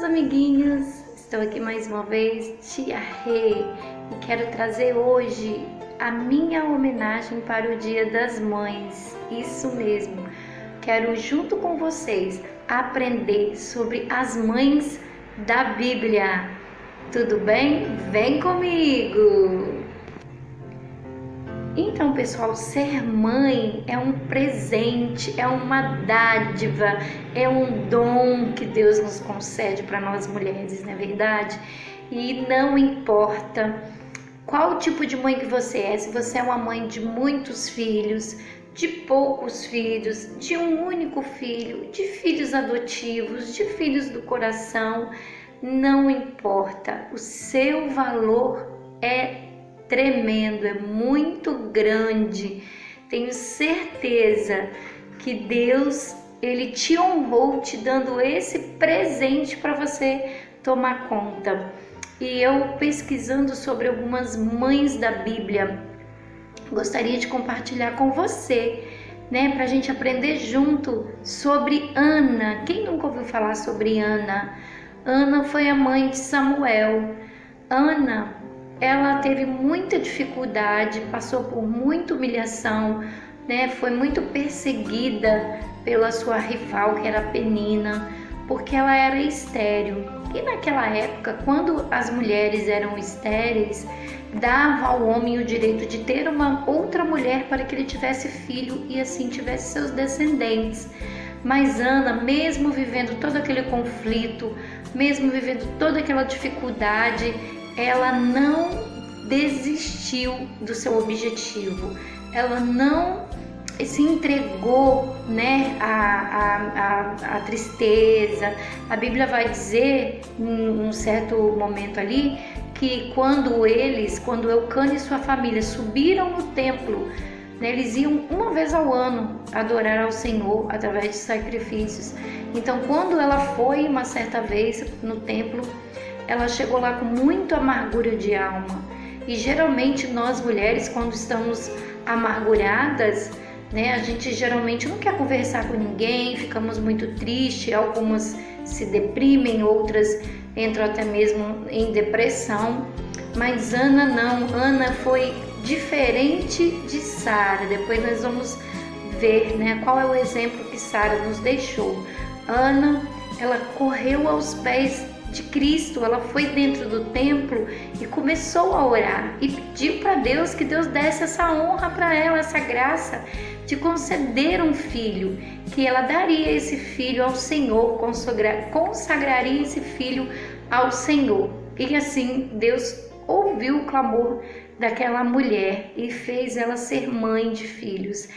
meus amiguinhos, estou aqui mais uma vez, Tia Rê, e quero trazer hoje a minha homenagem para o Dia das Mães. Isso mesmo, quero junto com vocês aprender sobre as mães da Bíblia. Tudo bem? Vem comigo! Então, pessoal, ser mãe é um presente, é uma dádiva, é um dom que Deus nos concede para nós mulheres, não é verdade? E não importa qual tipo de mãe que você é, se você é uma mãe de muitos filhos, de poucos filhos, de um único filho, de filhos adotivos, de filhos do coração, não importa, o seu valor é tremendo, é muito grande. Tenho certeza que Deus, Ele te honrou te dando esse presente para você tomar conta. E eu pesquisando sobre algumas mães da Bíblia, gostaria de compartilhar com você, né, para a gente aprender junto sobre Ana. Quem nunca ouviu falar sobre Ana? Ana foi a mãe de Samuel. Ana, ela teve muita dificuldade, passou por muita humilhação, né? Foi muito perseguida pela sua rival, que era Penina, porque ela era estéril. E naquela época, quando as mulheres eram estéreis, dava ao homem o direito de ter uma outra mulher para que ele tivesse filho e assim tivesse seus descendentes. Mas Ana, mesmo vivendo todo aquele conflito, mesmo vivendo toda aquela dificuldade, ela não desistiu do seu objetivo, ela não se entregou, né, à tristeza. A Bíblia vai dizer, em um certo momento ali, que quando Eucana e sua família subiram no templo, né, eles iam uma vez ao ano adorar ao Senhor através de sacrifícios. Então, quando ela foi uma certa vez no templo, ela chegou lá com muita amargura de alma. E geralmente nós mulheres, quando estamos amarguradas, né, a gente geralmente não quer conversar com ninguém, ficamos muito tristes, algumas se deprimem, outras entram até mesmo em depressão. Mas Ana não, Ana foi diferente de Sara. Depois nós vamos ver, né, qual é o exemplo que Sara nos deixou. Ana, ela correu aos pés de Cristo, ela foi dentro do templo e começou a orar e pediu para Deus que Deus desse essa honra para ela, essa graça de conceder um filho, que ela daria esse filho ao Senhor, consagraria esse filho ao Senhor. E assim Deus ouviu o clamor daquela mulher e fez ela ser mãe de filhos.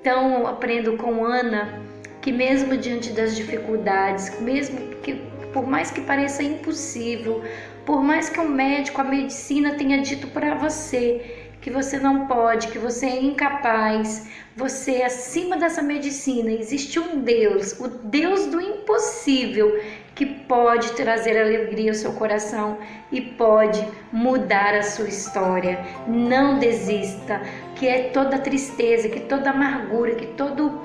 Então eu aprendo com Ana que mesmo diante das dificuldades, mesmo que por mais que pareça impossível, por mais que o médico, a medicina tenha dito para você que você não pode, que você é incapaz, você acima dessa medicina, existe um Deus, o Deus do impossível, que pode trazer alegria ao seu coração e pode mudar a sua história. Não desista, que é toda tristeza, que toda amargura, que todo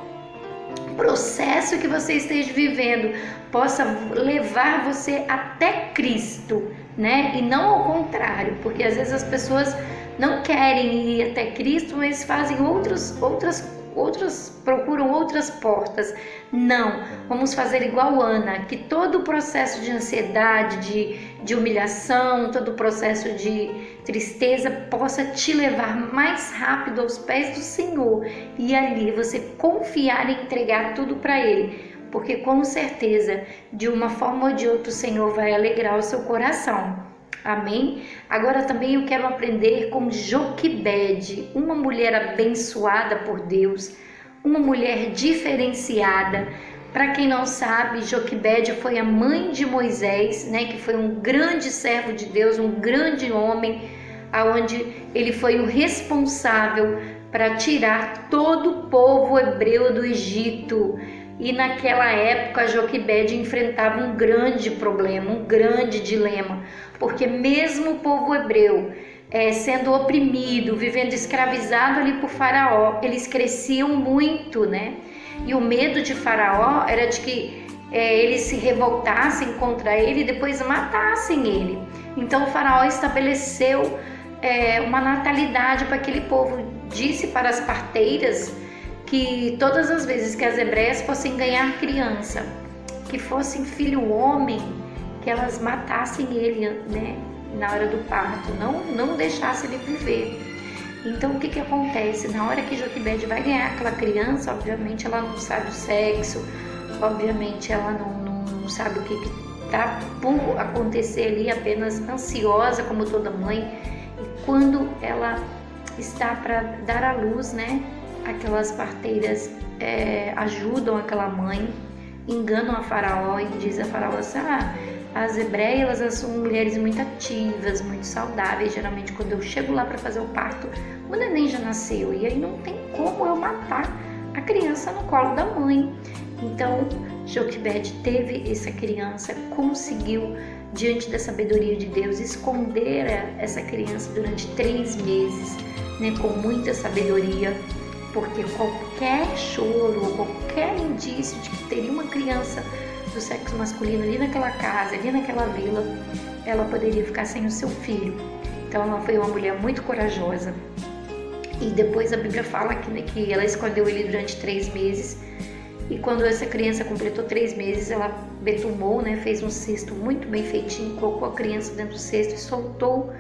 processo que você esteja vivendo possa levar você até Cristo, né? E não ao contrário, porque às vezes as pessoas não querem ir até Cristo, mas fazem procuram outras portas. Não, vamos fazer igual Ana, que todo o processo de ansiedade, de humilhação, todo o processo de tristeza possa te levar mais rápido aos pés do Senhor e ali você confiar e entregar tudo para Ele, porque com certeza, de uma forma ou de outra, o Senhor vai alegrar o seu coração. Amém? Agora também eu quero aprender com Joquebede, uma mulher abençoada por Deus, uma mulher diferenciada. Para quem não sabe, Joquebede foi a mãe de Moisés, né, que foi um grande servo de Deus, um grande homem, aonde ele foi o responsável para tirar todo o povo hebreu do Egito. E naquela época Joquebede enfrentava um grande problema, um grande dilema, porque mesmo o povo hebreu sendo oprimido, vivendo escravizado ali por Faraó, eles cresciam muito, né? E o medo de Faraó era de que eles se revoltassem contra ele e depois matassem ele. Então o faraó estabeleceu uma natalidade para aquele povo. Disse para as parteiras que todas as vezes que as hebreias fossem ganhar criança, que fossem filho homem, que elas matassem ele, né, na hora do parto, não deixassem ele viver. Então o que acontece? Na hora que Joquebede vai ganhar aquela criança, obviamente ela não sabe o sexo, obviamente ela não sabe o que está por acontecer ali, apenas ansiosa como toda mãe. E quando ela está para dar à luz, né, aquelas parteiras ajudam aquela mãe, enganam a Faraó e diz a Faraó assim: as hebreias, elas são mulheres muito ativas, muito saudáveis. Geralmente quando eu chego lá para fazer o parto, o neném já nasceu e aí não tem como eu matar a criança no colo da mãe. Então Joquebede teve essa criança, conseguiu, diante da sabedoria de Deus, esconder essa criança durante 3 meses, né, com muita sabedoria, porque qualquer choro, qualquer indício de que teria uma criança do sexo masculino ali naquela casa, ali naquela vila, ela poderia ficar sem o seu filho. Então ela foi uma mulher muito corajosa. E depois a Bíblia fala que ela escondeu ele durante 3 meses. E quando essa criança completou 3 meses, ela betumou, né, fez um cesto muito bem feitinho, colocou a criança dentro do cesto e soltou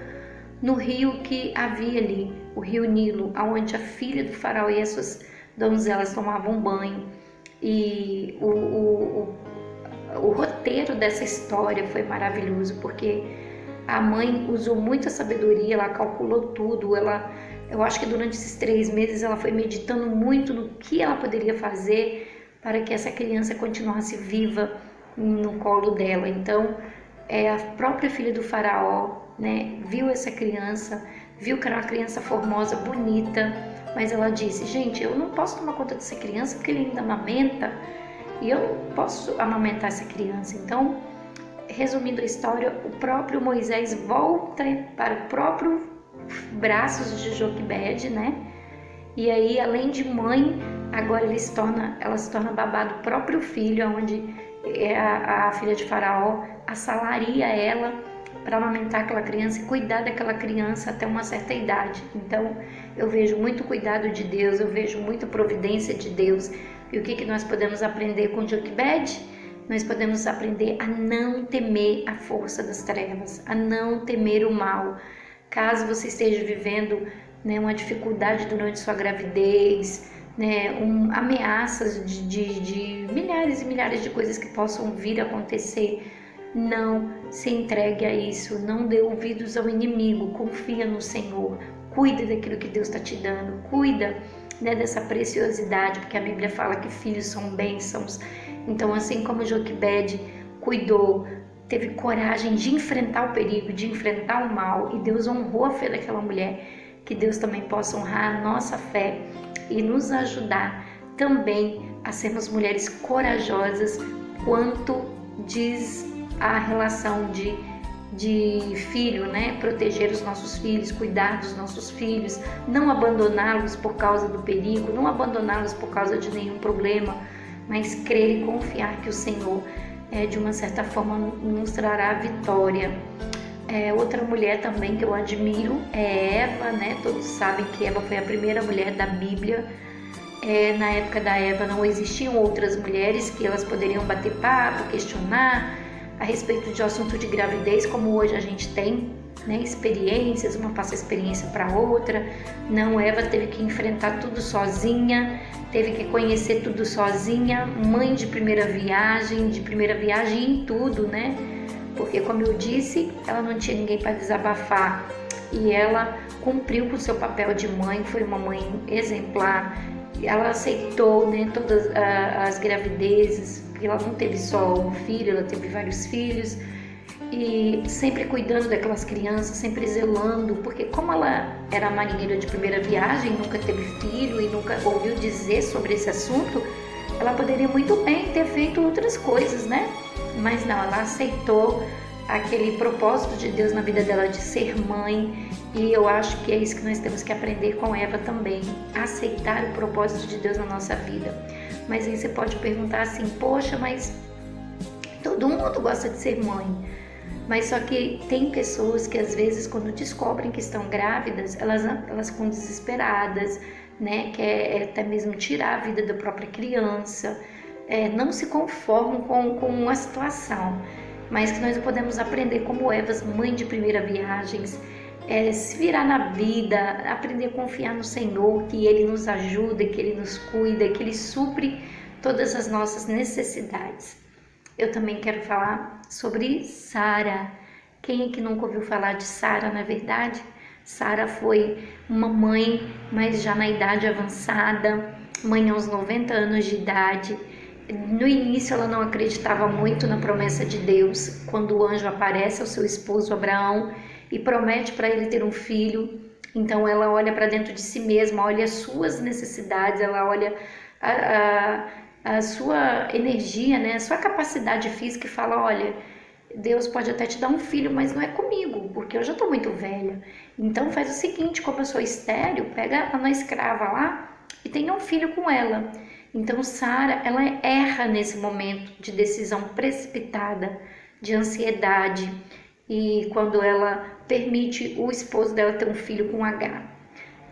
no rio que havia ali, o rio Nilo, onde a filha do faraó e as suas donzelas tomavam banho. E o roteiro dessa história foi maravilhoso, porque a mãe usou muita sabedoria, ela calculou tudo, eu acho que durante esses 3 meses ela foi meditando muito no que ela poderia fazer para que essa criança continuasse viva no colo dela. Então, a própria filha do faraó, né, viu essa criança, viu que era uma criança formosa, bonita, mas ela disse: gente, eu não posso tomar conta dessa criança porque ele ainda amamenta e eu não posso amamentar essa criança. Então, resumindo a história, o próprio Moisés volta para o próprio braços de Joquebede, né? E aí, além de mãe, agora ela se torna babá do próprio filho, onde a filha de Faraó assalaria ela para amamentar aquela criança e cuidar daquela criança até uma certa idade. Então, eu vejo muito cuidado de Deus, eu vejo muita providência de Deus. E o que nós podemos aprender com Joquebede? Nós podemos aprender a não temer a força das trevas, a não temer o mal. Caso você esteja vivendo, né, uma dificuldade durante sua gravidez, né, ameaças de milhares e milhares de coisas que possam vir a acontecer, não se entregue a isso, não dê ouvidos ao inimigo, confia no Senhor, cuida daquilo que Deus está te dando, cuida, né, dessa preciosidade, porque a Bíblia fala que filhos são bênçãos. Então, assim como Joquebede cuidou, teve coragem de enfrentar o perigo, de enfrentar o mal, e Deus honrou a fé daquela mulher, que Deus também possa honrar a nossa fé e nos ajudar também a sermos mulheres corajosas quanto diz a relação de filho, né? Proteger os nossos filhos, cuidar dos nossos filhos, não abandoná-los por causa do perigo, não abandoná-los por causa de nenhum problema, mas crer e confiar que o Senhor, de uma certa forma, nos trará a vitória. Outra mulher também que eu admiro é Eva, né? Todos sabem que Eva foi a primeira mulher da Bíblia. Na época da Eva não existiam outras mulheres que elas poderiam bater papo, questionar a respeito de assunto de gravidez, como hoje a gente tem, né, experiências, uma passa experiência para outra. Não, Eva teve que enfrentar tudo sozinha, teve que conhecer tudo sozinha, mãe de primeira viagem em tudo, né? Porque, como eu disse, ela não tinha ninguém para desabafar e ela cumpriu com o seu papel de mãe, foi uma mãe exemplar. Ela aceitou, né, todas as gravidezes, porque ela não teve só um filho, ela teve vários filhos, e sempre cuidando daquelas crianças, sempre zelando, porque como ela era marinheira de primeira viagem, nunca teve filho e nunca ouviu dizer sobre esse assunto, ela poderia muito bem ter feito outras coisas, né? Mas não, ela aceitou aquele propósito de Deus na vida dela de ser mãe, e eu acho que é isso que nós temos que aprender com Eva também, aceitar o propósito de Deus na nossa vida. Mas aí você pode perguntar assim: poxa, mas Todo mundo gosta de ser mãe, mas só que tem pessoas que às vezes quando descobrem que estão grávidas, elas ficam desesperadas, né? Quer até mesmo tirar a vida da própria criança, não se conformam com a situação, mas que nós podemos aprender como Evas, mãe de primeira viagens, se virar na vida, aprender a confiar no Senhor, que Ele nos ajuda, que Ele nos cuida, que Ele supre todas as nossas necessidades. Eu também quero falar sobre Sara. Quem é que nunca ouviu falar de Sara, na verdade? Sara foi uma mãe, mas já na idade avançada, mãe aos 90 anos de idade. No início ela não acreditava muito na promessa de Deus, quando o anjo aparece ao seu esposo Abraão e promete para ele ter um filho. Então ela olha para dentro de si mesma, olha as suas necessidades, ela olha a sua energia, né, a sua capacidade física e fala, olha, Deus pode até te dar um filho, mas não é comigo, porque eu já estou muito velha. Então faz o seguinte, como eu sou estéril, pega a nossa escrava lá e tenha um filho com ela. Então Sara, ela erra nesse momento de decisão precipitada, de ansiedade, e quando ela permite o esposo dela ter um filho com H.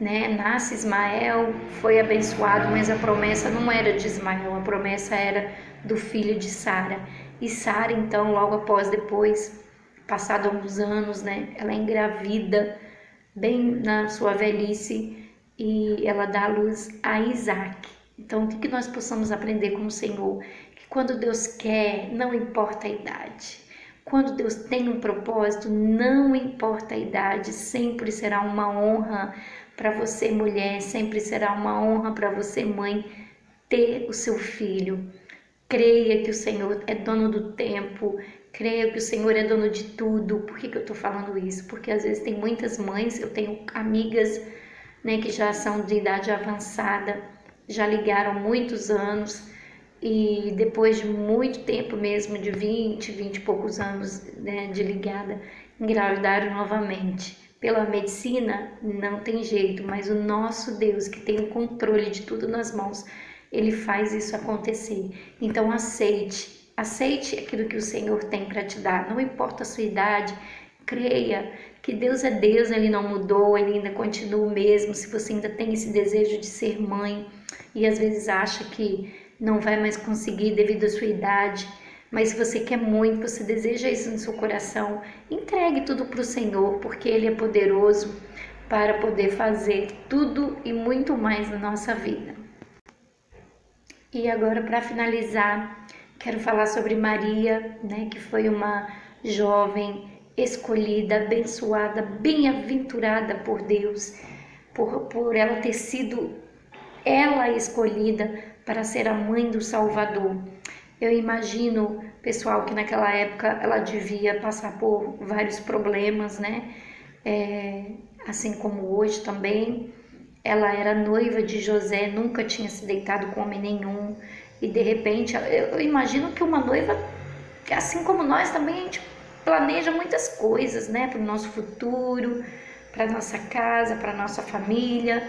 Né? Nasce Ismael, foi abençoado, mas a promessa não era de Ismael, a promessa era do filho de Sara. E Sara, então, logo depois, passado alguns anos, né, ela é engravida, bem na sua velhice, e ela dá à luz a Isaac. Então, o que nós possamos aprender com o Senhor? Que quando Deus quer, não importa a idade. Quando Deus tem um propósito, não importa a idade, sempre será uma honra para você, mulher, sempre será uma honra para você, mãe, ter o seu filho. Creia que o Senhor é dono do tempo, creia que o Senhor é dono de tudo. Por que eu estou falando isso? Porque às vezes tem muitas mães, eu tenho amigas, né, que já são de idade avançada, já ligaram muitos anos e depois de muito tempo mesmo, de 20 e poucos anos, né, de ligada, engravidaram novamente. Pela medicina não tem jeito, mas o nosso Deus, que tem o controle de tudo nas mãos, Ele faz isso acontecer. Então aceite aquilo que o Senhor tem para te dar, não importa a sua idade, creia que Deus é Deus, Ele não mudou, Ele ainda continua o mesmo. Se você ainda tem esse desejo de ser mãe e às vezes acha que não vai mais conseguir devido à sua idade, mas se você quer muito, você deseja isso no seu coração, entregue tudo para o Senhor, porque Ele é poderoso para poder fazer tudo e muito mais na nossa vida. E agora, para finalizar, quero falar sobre Maria, né, que foi uma jovem escolhida, abençoada, bem-aventurada por Deus, por ela ter sido ela escolhida para ser a mãe do Salvador. Eu imagino, pessoal, que naquela época ela devia passar por vários problemas, né? Assim como hoje também. Ela era noiva de José, nunca tinha se deitado com homem nenhum. E de repente, eu imagino que uma noiva, assim como nós também, a gente planeja muitas coisas, né? Para o nosso futuro, para nossa casa, para nossa família.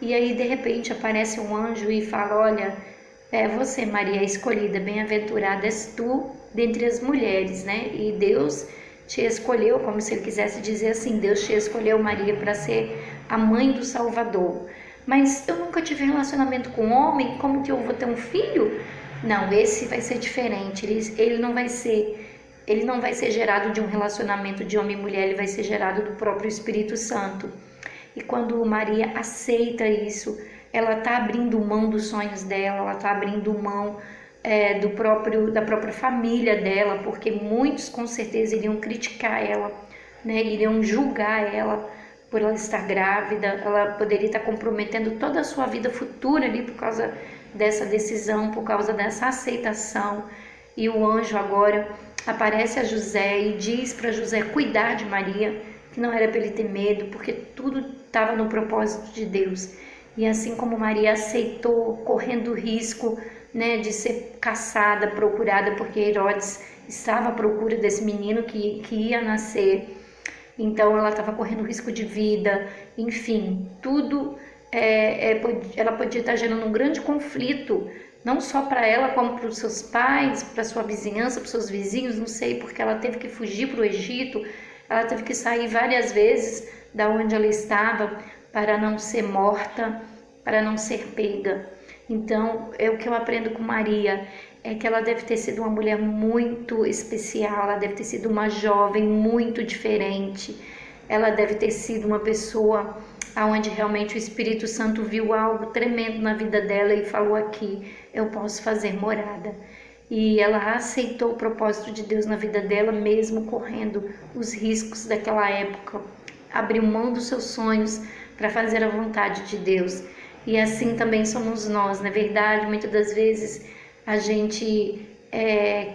E aí, de repente, aparece um anjo e fala, olha, você, Maria, escolhida, bem-aventurada és tu dentre as mulheres, né? E Deus te escolheu, como se Ele quisesse dizer assim, Deus te escolheu, Maria, para ser a mãe do Salvador. Mas eu nunca tive relacionamento com homem, como que eu vou ter um filho? Não, esse vai ser diferente, ele não vai ser gerado de um relacionamento de homem e mulher, ele vai ser gerado do próprio Espírito Santo. E quando Maria aceita isso, ela está abrindo mão dos sonhos dela, ela está abrindo mão da própria família dela, porque muitos com certeza iriam criticar ela, né? Iriam julgar ela por ela estar grávida, ela poderia estar comprometendo toda a sua vida futura ali por causa dessa decisão, por causa dessa aceitação. E o anjo agora aparece a José e diz para José cuidar de Maria, que não era para ele ter medo, porque tudo estava no propósito de Deus. E assim como Maria aceitou, correndo o risco, né, de ser caçada, procurada, porque Herodes estava à procura desse menino que ia nascer, então ela estava correndo risco de vida, enfim, tudo, ela podia estar gerando um grande conflito não só para ela, como para os seus pais, para sua vizinhança, para os seus vizinhos, não sei, porque ela teve que fugir para o Egito, ela teve que sair várias vezes da onde ela estava para não ser morta, para não ser pega. Então, o que eu aprendo com Maria é que ela deve ter sido uma mulher muito especial, ela deve ter sido uma jovem muito diferente, ela deve ter sido uma pessoa onde realmente o Espírito Santo viu algo tremendo na vida dela e falou: aqui eu posso fazer morada. E ela aceitou o propósito de Deus na vida dela, mesmo correndo os riscos daquela época, abriu mão dos seus sonhos para fazer a vontade de Deus. E assim também somos nós, não é verdade? Muitas das vezes a gente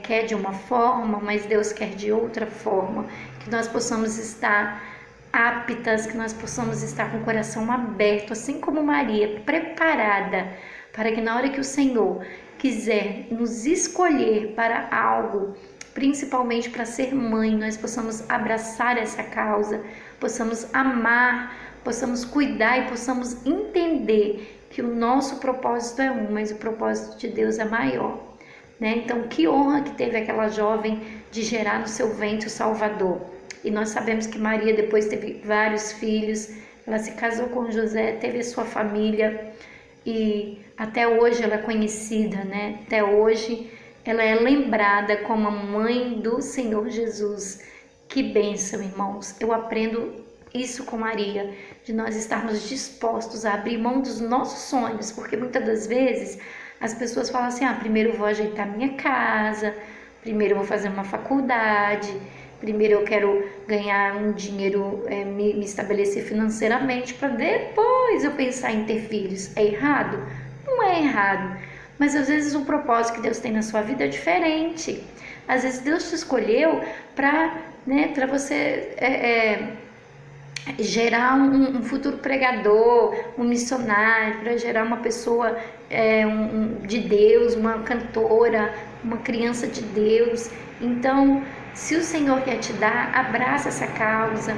quer de uma forma, mas Deus quer de outra forma, que nós possamos estar aptas, que nós possamos estar com o coração aberto, assim como Maria, preparada, para que na hora que o Senhor quiser nos escolher para algo, principalmente para ser mãe, nós possamos abraçar essa causa, possamos amar, possamos cuidar e possamos entender que o nosso propósito é um, mas o propósito de Deus é maior, né? Então, que honra que teve aquela jovem de gerar no seu ventre o Salvador. E nós sabemos que Maria depois teve vários filhos, ela se casou com José, teve a sua família e até hoje ela é conhecida, né? Até hoje ela é lembrada como a mãe do Senhor Jesus. Que bênção, irmãos! Eu aprendo isso com Maria, de nós estarmos dispostos a abrir mão dos nossos sonhos, porque muitas das vezes as pessoas falam assim: primeiro eu vou ajeitar minha casa, primeiro eu vou fazer uma faculdade, primeiro eu quero ganhar um dinheiro, me estabelecer financeiramente, para depois eu pensar em ter filhos. É errado? Não é errado, mas às vezes o propósito que Deus tem na sua vida é diferente. Às vezes Deus te escolheu para você gerar um futuro pregador, um missionário, para gerar uma pessoa de Deus, uma cantora, uma criança de Deus. Então, se o Senhor quer te dar, abraça essa causa,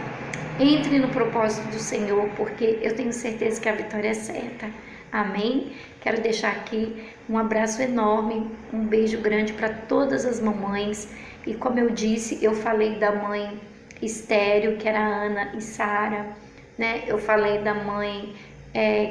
entre no propósito do Senhor, porque eu tenho certeza que a vitória é certa. Amém? Quero deixar aqui um abraço enorme, um beijo grande para todas as mamães. E como eu disse, eu falei da mãe estéril, que era a Ana e Sara, né? Eu falei da mãe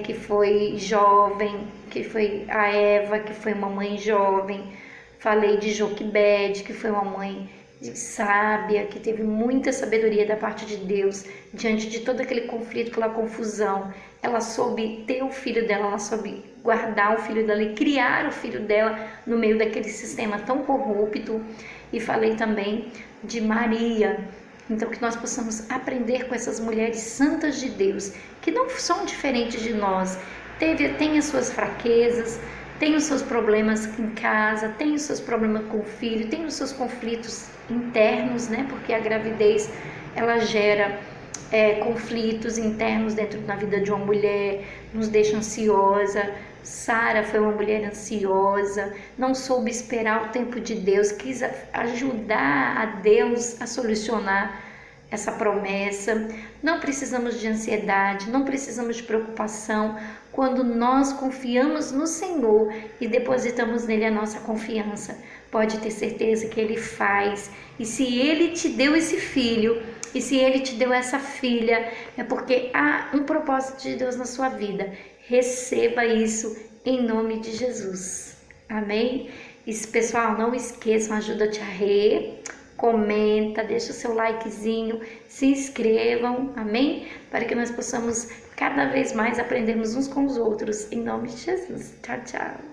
que foi jovem, que foi a Eva, que foi uma mãe jovem. Falei de Joquebede, que foi uma mãe sábia, que teve muita sabedoria da parte de Deus diante de todo aquele conflito, aquela confusão. Ela soube ter o filho dela, ela soube guardar o filho dela e criar o filho dela no meio daquele sistema tão corrupto. E falei também de Maria. Então, que nós possamos aprender com essas mulheres santas de Deus, que não são diferentes de nós, têm as suas fraquezas, tem os seus problemas em casa, tem os seus problemas com o filho, tem os seus conflitos internos, né? Porque a gravidez, ela gera conflitos internos dentro da vida de uma mulher, nos deixa ansiosa. Sara foi uma mulher ansiosa, não soube esperar o tempo de Deus, quis ajudar a Deus a solucionar essa promessa. Não precisamos de ansiedade, não precisamos de preocupação quando nós confiamos no Senhor e depositamos nele a nossa confiança. Pode ter certeza que Ele faz. E se Ele te deu esse filho, e se Ele te deu essa filha, é porque há um propósito de Deus na sua vida. Receba isso em nome de Jesus. Amém? E pessoal, não esqueçam, ajuda-te a rer, comenta, deixa o seu likezinho, se inscrevam, amém? Para que nós possamos cada vez mais aprendermos uns com os outros, em nome de Jesus. Tchau, tchau.